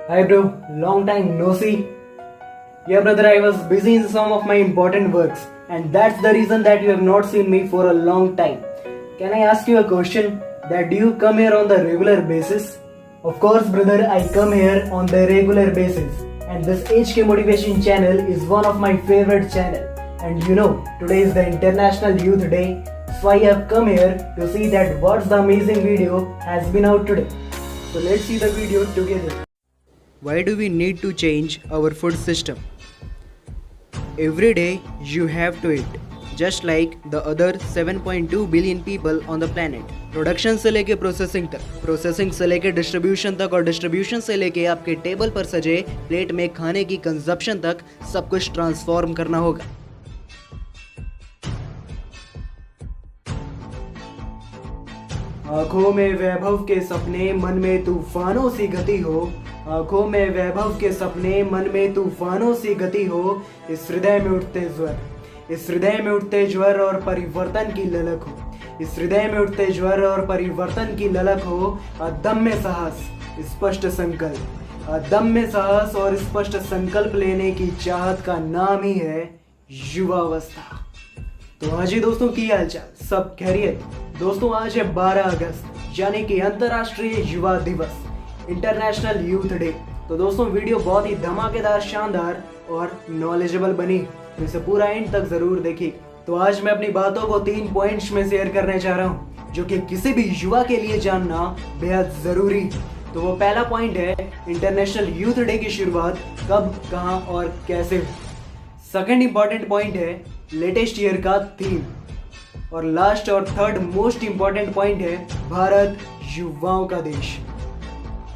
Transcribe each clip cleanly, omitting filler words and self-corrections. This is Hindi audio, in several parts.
Hi bro, long time no see. Yeah brother, I was busy in some of my important works and that's the reason that you have not seen me for a long time. Can I ask you a question? That do you come here on the regular basis? Of course brother, I come here on the regular basis and this HK Motivation channel is one of my favorite channel. And you know, today is the International Youth Day, so I have come here to see that what's the amazing video has been out today. So let's see the video together. Why do we need to change our food system? Every day you have to eat, just like the other 7.2 billion people on the planet. Production से लेके प्रोसेसिंग तक, प्रोसेसिंग से लेके डिस्ट्रीब्यूशन तक और डिस्ट्रीब्यूशन से लेके आपके टेबल पर सजे प्लेट में खाने की कंजप्शन तक सब कुछ ट्रांसफॉर्म करना होगा। आंखों में वैभव के सपने, मन में तूफानों सी गति हो। आंखों में वैभव के सपने, मन में तूफानों सी गति हो। इस हृदय में उठते ज्वर, इस हृदय में उठते ज्वर और परिवर्तन की ललक हो। इस हृदय में उठते ज्वर और परिवर्तन की ललक हो। अदम्य साहस, स्पष्ट संकल्प, अदम्य साहस और स्पष्ट संकल्प लेने की चाहत का नाम ही है युवावस्था। तो हाँ जी दोस्तों, की हालचाल, सब खैरियत? दोस्तों आज है 12 अगस्त यानी कि अंतर्राष्ट्रीय युवा दिवस, इंटरनेशनल यूथ डे। तो दोस्तों वीडियो बहुत ही धमाकेदार, शानदार और नॉलेजेबल बनी, तो इसे पूरा एंड तक जरूर देखिए। तो आज मैं अपनी बातों को 3 पॉइंट्स में शेयर करने जा रहा हूँ जो कि किसी भी युवा के लिए जानना बेहद जरूरी। तो वो पहला पॉइंट है इंटरनेशनल यूथ डे की शुरुआत कब, कहाँ और कैसे हुई। सेकंड इंपॉर्टेंट पॉइंट है लेटेस्ट ईयर का थीम। और लास्ट और थर्ड मोस्ट इंपॉर्टेंट पॉइंट है भारत युवाओं का देश।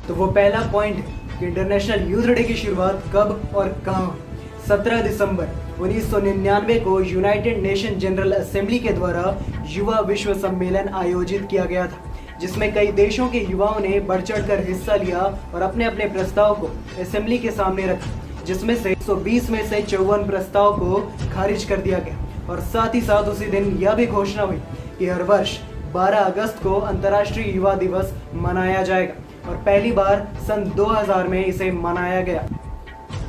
तो वो पहला पॉइंट है कि इंटरनेशनल यूथ डे की शुरुआत कब और कहाँ हुई। 17 दिसंबर 1999 को यूनाइटेड नेशन जनरल असेंबली के द्वारा युवा विश्व सम्मेलन आयोजित किया गया था, जिसमें कई देशों के युवाओं ने बढ़ चढ़ कर हिस्सा लिया और अपने अपने प्रस्ताव को असेंबली के सामने रखा, जिसमें से 120 में से 54 प्रस्ताव को खारिज कर दिया गया। और साथ ही साथ उसी दिन यह भी घोषणा हुई कि हर वर्ष 12 अगस्त को अंतर्राष्ट्रीय युवा दिवस मनाया जाएगा और पहली बार सन 2000 में इसे मनाया गया।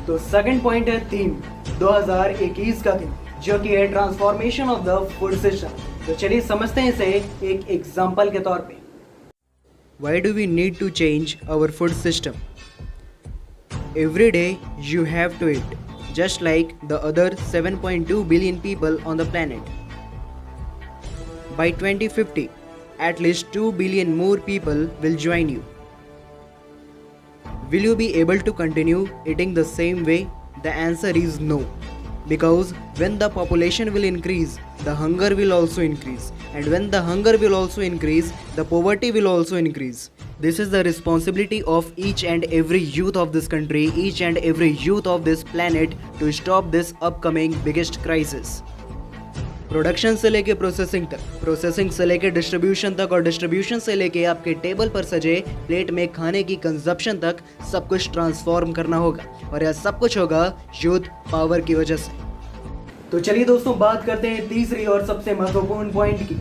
तो सेकंड पॉइंट है थीम, 2021 का थीम, जो कि है transformation of the food system. तो चलिए समझते हैं इसे एक एग्जांपल के तौर पे। Why do we need to change our food system? Every day you have to eat, just like the other 7.2 billion people on the planet. By 2050, at least 2 billion more people will join you. Will you be able to continue eating the same way? The answer is no. Because when the population will increase, the hunger will also increase. And when the hunger will also increase, the poverty will also increase. This is the responsibility of each and every youth of this country, each and every youth of this planet to stop this upcoming biggest crisis. Production से लेके प्रोसेसिंग तक, प्रोसेसिंग से लेके डिस्ट्रीब्यूशन तक और डिस्ट्रीब्यूशन से लेके आपके टेबल पर सजे प्लेट में खाने की कंजप्शन तक सब कुछ ट्रांसफॉर्म करना होगा और यह सब कुछ होगा यूथ पावर की वजह से। तो चलिए दोस्तों बात करते हैं तीसरी और सबसे महत्वपूर्ण पॉइंट की,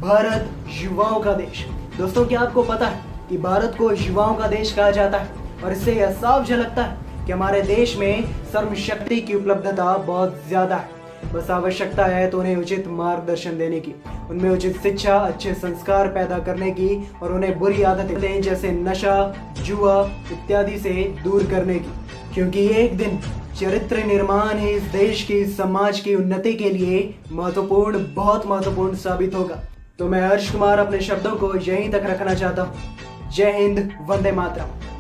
भारत युवाओं का देश। दोस्तों क्या आपको पता है कि भारत को युवाओं का देश कहा जाता है? और इससे यह साफ झलकता है कि हमारे देश में श्रम शक्ति की उपलब्धता बहुत ज्यादा है। बस आवश्यकता है तो उन्हें उचित मार्गदर्शन देने की, उनमें उचित शिक्षा, अच्छे संस्कार पैदा करने की और उन्हें बुरी आदतें जैसे नशा, जुआ इत्यादि से दूर करने की, क्योंकि एक दिन चरित्र निर्माण ही इस देश की, समाज की उन्नति के लिए महत्वपूर्ण, बहुत महत्वपूर्ण साबित होगा। तो मैं हर्ष कुमार अपने शब्दों को यहीं तक रखना चाहता हूँ। जय हिंद, वंदे मातरम।